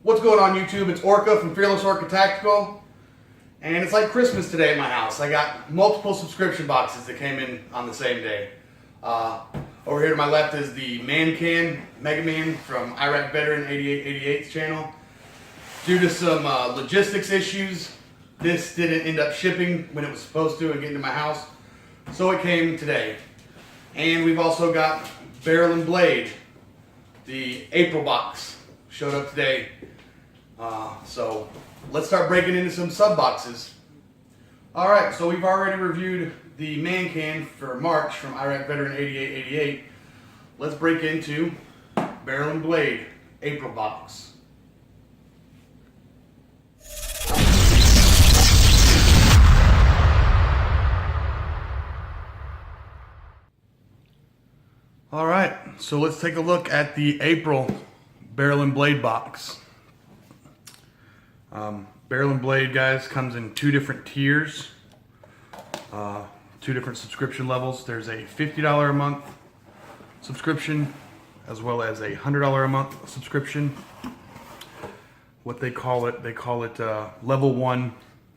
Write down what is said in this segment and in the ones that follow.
What's going on YouTube? It's Orca from Fearless Orca Tactical. And it's like Christmas today at my house. I got multiple subscription boxes that came in on the same day. Over here to my left is the Man Can Mega Man from Iraq Veteran 8888's channel. Due to some logistics issues, this didn't end up shipping when it was supposed to and getting to my house. So it came today. And we've also got Barrel and Blade, the April box. Showed up today. So let's start breaking into some sub boxes. Alright, so we've already reviewed the Man Can for March from Iraq Veteran 8888. Let's break into Barrel and Blade April box. Alright, so let's take a look at the April Barrel and Blade box. Barrel and Blade, guys, comes in two different tiers, two different subscription levels. There's a $50 a month subscription as well as a $100 a month subscription. What they call it level 1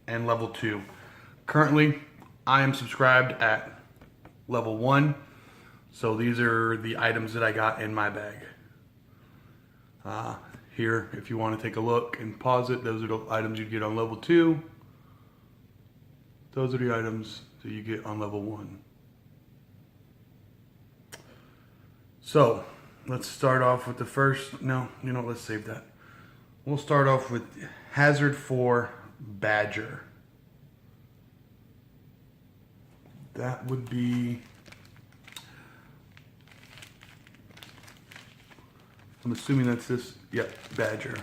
and level 2. Currently, I am subscribed at level 1, so these are the items that I got in my bag. Here, if you want to take a look and pause it, those are the items you get on level 2. Those are the items that you get on level 1. So, let's start off with the first, let's save that. We'll start off with Hazard 4 Badger. That would be, I'm assuming that's this, yep, Badger.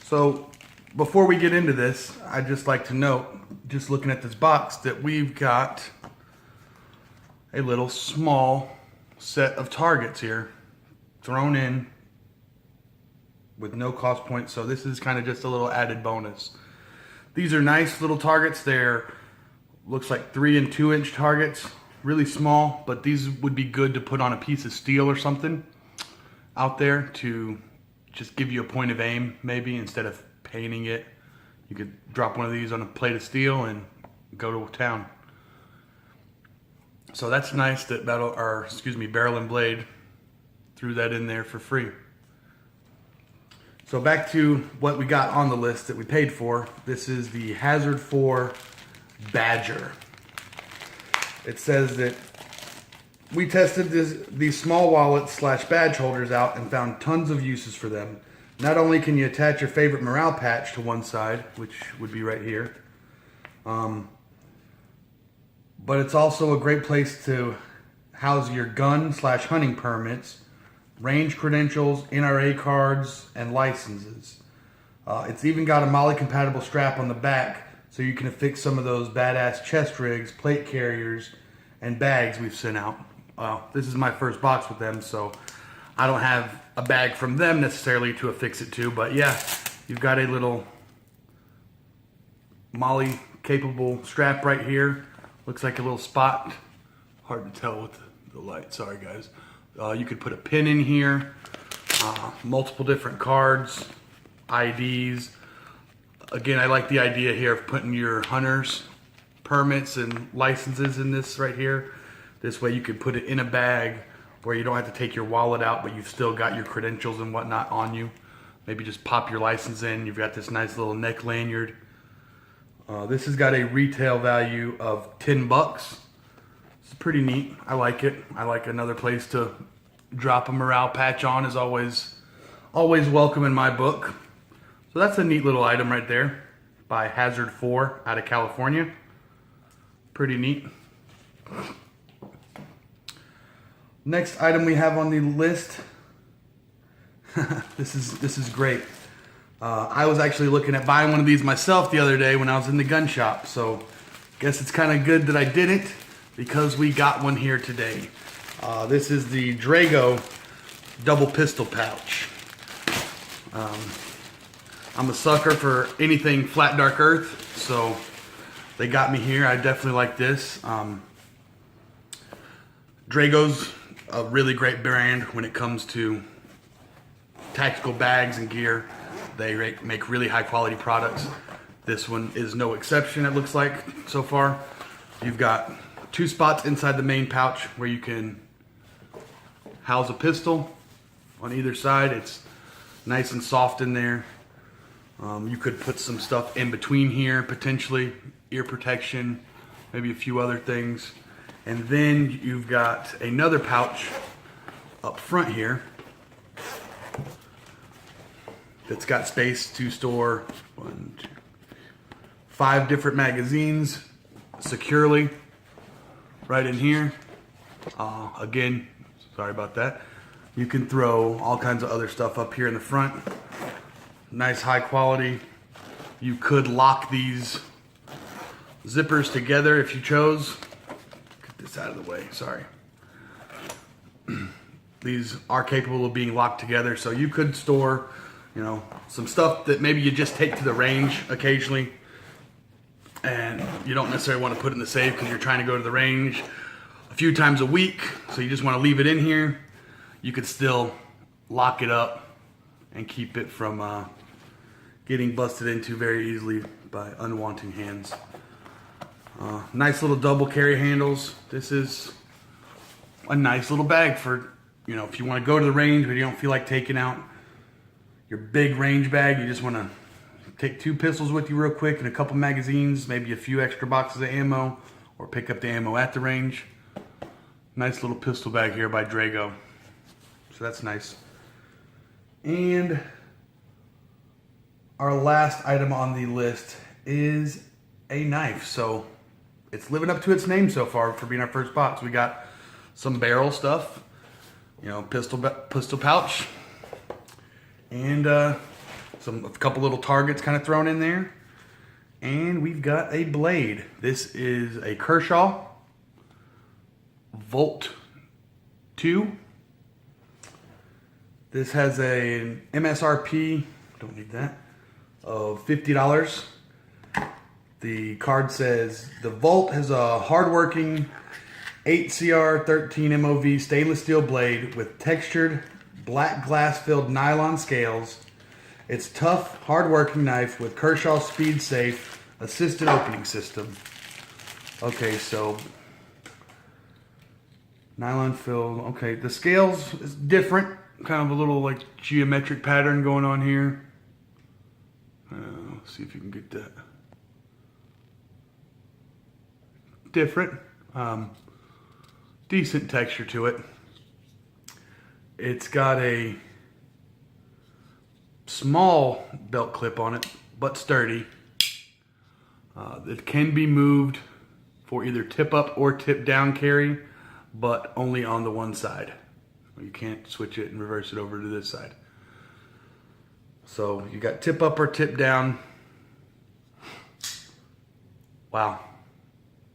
So, before we get into this, I'd just like to note, just looking at this box, that we've got a little small set of targets here thrown in with no cost points, so this is kind of just a little added bonus. These are nice little targets. They're, looks like 3 and 2 inch targets, really small, but these would be good to put on a piece of steel or something out there to just give you a point of aim, maybe, instead of painting it. You could drop one of these on a plate of steel and go to town. So that's nice that Barrel and Blade threw that in there for free. So back to what we got on the list that we paid for. This is the Hazard 4 Badger. It says that we tested these small wallets / badge holders out and found tons of uses for them. Not only can you attach your favorite morale patch to one side, which would be right here, but it's also a great place to house your gun / hunting permits, range credentials, NRA cards, and licenses. It's even got a MOLLE compatible strap on the back, so you can affix some of those badass chest rigs, plate carriers, and bags we've sent out. This is my first box with them, so I don't have a bag from them necessarily to affix it to, but yeah, you've got a little MOLLE capable strap right here. Looks like a little spot. Hard to tell with the light, sorry guys. You could put a pin in here, multiple different cards, IDs. Again, I like the idea here of putting your hunter's permits and licenses in this right here. This way you could put it in a bag where you don't have to take your wallet out, but you've still got your credentials and whatnot on you. Maybe just pop your license in. You've got this nice little neck lanyard. This has got a retail value of 10 bucks. It's pretty neat. I like it. I like another place to drop a morale patch on is always welcome in my book. So that's a neat little item right there by Hazard 4 out of California. Pretty neat. Next item we have on the list. This is great. I was actually looking at buying one of these myself the other day when I was in the gun shop. So guess it's kind of good that I didn't, because we got one here today. This is the Drago double pistol pouch. I'm a sucker for anything flat dark earth, so they got me here. I definitely like this. Drago's a really great brand when it comes to tactical bags and gear. They make really high quality products. This one is no exception, it looks like, so far. You've got 2 spots inside the main pouch where you can house a pistol on either side. It's nice and soft in there. You could put some stuff in between here, potentially ear protection, maybe a few other things. And then you've got another pouch up front here that's got space to store 5 different magazines securely right in here. Again, sorry about that. You can throw all kinds of other stuff up here in the front. Nice high quality. You could lock these zippers together if you chose. Get this out of the way, sorry. These are capable of being locked together, so you could store, you know, some stuff that maybe you just take to the range occasionally, and you don't necessarily want to put in the safe because you're trying to go to the range a few times a week, so you just want to leave it in here. You could still lock it up and keep it from getting busted into very easily by unwanted hands. Nice little double carry handles. This is a nice little bag for, you know, if you want to go to the range but you don't feel like taking out your big range bag, you just want to take 2 pistols with you real quick and a couple magazines, maybe a few extra boxes of ammo, or pick up the ammo at the range. Nice little pistol bag here by Drago. So that's nice. And our last item on the list is a knife. So it's living up to its name so far for being our first box. We got some barrel stuff, you know, pistol pouch, and a couple little targets kind of thrown in there. And we've got a blade. This is a Kershaw Volt 2. This has an MSRP, don't need that, of $50. The card says, the Volt has a hardworking 8CR13 MOV stainless steel blade with textured black glass filled nylon scales. It's tough, hardworking knife with Kershaw Speed Safe assisted opening system. Okay, so nylon filled. Okay, the scales is different. Kind of a little like geometric pattern going on here. Let's see if you can get that. Different. Decent texture to it. It's got a small belt clip on it, but sturdy. It can be moved for either tip up or tip down carry, but only on the one side. You can't switch it and reverse it over to this side. So you got tip up or tip down. Wow.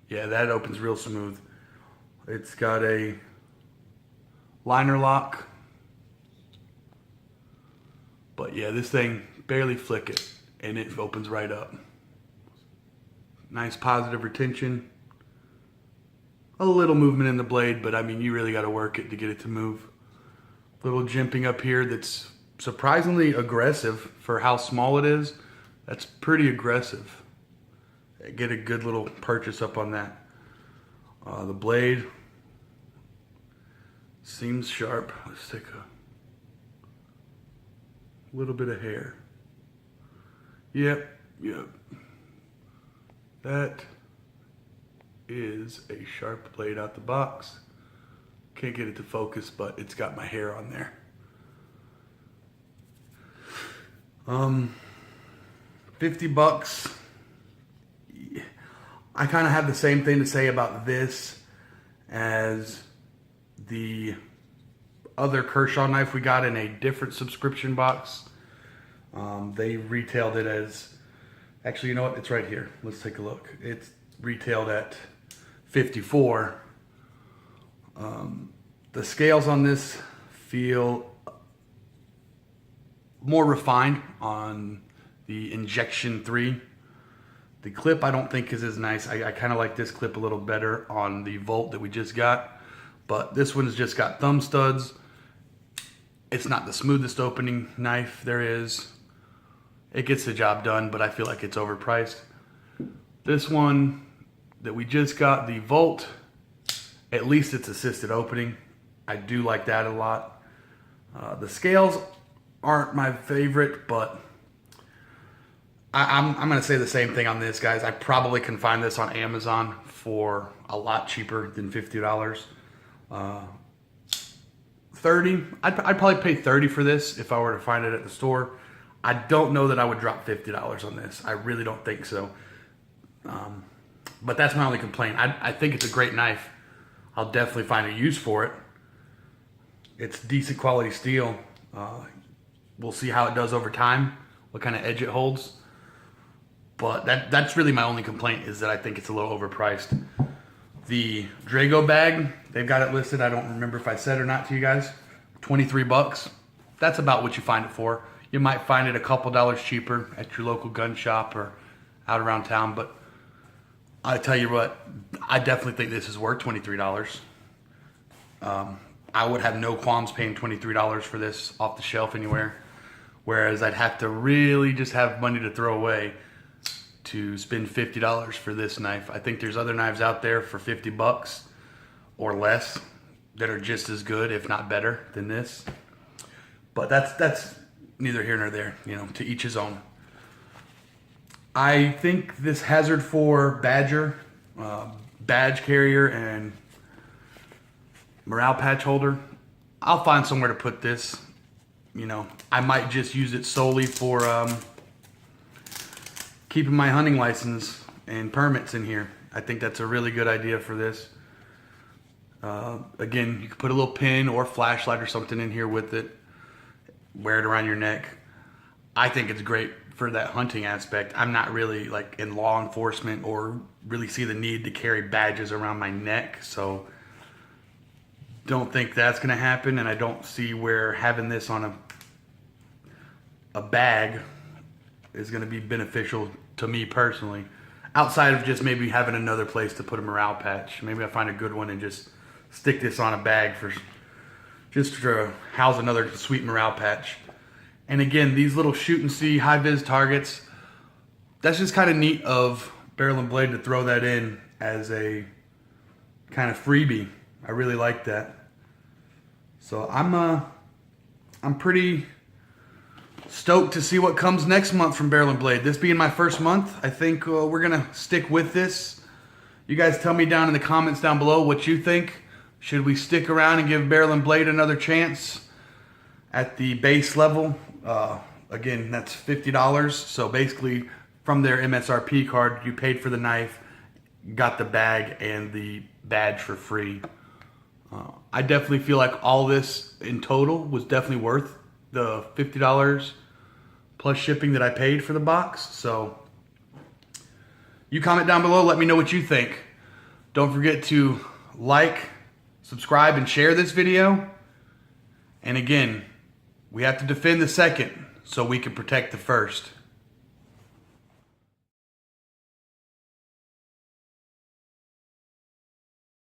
Yeah, that opens real smooth. It's got a liner lock. But yeah, this thing, barely flick it and it opens right up. Nice positive retention. A little movement in the blade, but I mean, you really got to work it to get it to move. Little jimping up here that's surprisingly aggressive for how small it is. That's pretty aggressive. Get a good little purchase up on that. The blade seems sharp. Let's take a little bit of hair. Yep. That is a sharp blade out the box. Can't get it to focus, but it's got my hair on there. $50. I kind of have the same thing to say about this as the other Kershaw knife we got in a different subscription box. They retailed it as, actually, you know what? It's right here. Let's take a look. It's retailed at $54. The scales on this feel more refined on the Injection 3. The clip I don't think is as nice. I kind of like this clip a little better on the Volt that we just got. But this one's just got thumb studs. It's not the smoothest opening knife there is. It gets the job done, but I feel like it's overpriced. This one that we just got, the Volt, at least it's assisted opening. I do like that a lot. The scales aren't my favorite, but I'm going to say the same thing on this, guys. I probably can find this on Amazon for a lot cheaper than $50. 30. I'd probably pay 30 for this if I were to find it at the store. I don't know that I would drop $50 on this. I really don't think so. But that's my only complaint. I think it's a great knife. I'll definitely find a use for it. It's decent quality steel. We'll see how it does over time, what kind of edge it holds. But that's really my only complaint, is that I think it's a little overpriced. The Drago bag, they've got it listed. I don't remember if I said or not to you guys. 23 bucks. That's about what you find it for. You might find it a couple dollars cheaper at your local gun shop or out around town, but I tell you what, I definitely think this is worth $23. I would have no qualms paying $23 for this off the shelf anywhere, whereas I'd have to really just have money to throw away to spend $50 for this knife. I think there's other knives out there for 50 bucks or less that are just as good, if not better, than this. But that's neither here nor there, you know, to each his own. I think this Hazard 4 Badger, badge carrier and morale patch holder, I'll find somewhere to put this. You know, I might just use it solely for keeping my hunting license and permits in here. I think that's a really good idea for this. Again, you can put a little pin or flashlight or something in here with it. Wear it around your neck. I think it's great for that hunting aspect. I'm not really like in law enforcement or really see the need to carry badges around my neck, so don't think that's gonna happen, and I don't see where having this on a bag is gonna be beneficial to me personally, outside of just maybe having another place to put a morale patch. Maybe I find a good one and just stick this on a bag for just to house another sweet morale patch. And again, these little shoot and see high vis targets, that's just kind of neat of Barrel and Blade to throw that in as a kind of freebie. I really like that. So I'm pretty stoked to see what comes next month from Barrel and Blade. This being my first month, I think we're gonna stick with this. You guys tell me down in the comments down below what you think. Should we stick around and give Barrel and Blade another chance at the base level? Again, that's $50. So basically from their MSRP card, you paid for the knife, got the bag and the badge for free. I definitely feel like all this in total was definitely worth the $50 plus shipping that I paid for the box. So you comment down below, let me know what you think. Don't forget to like, subscribe, and share this video. And again, we have to defend the second so we can protect the first.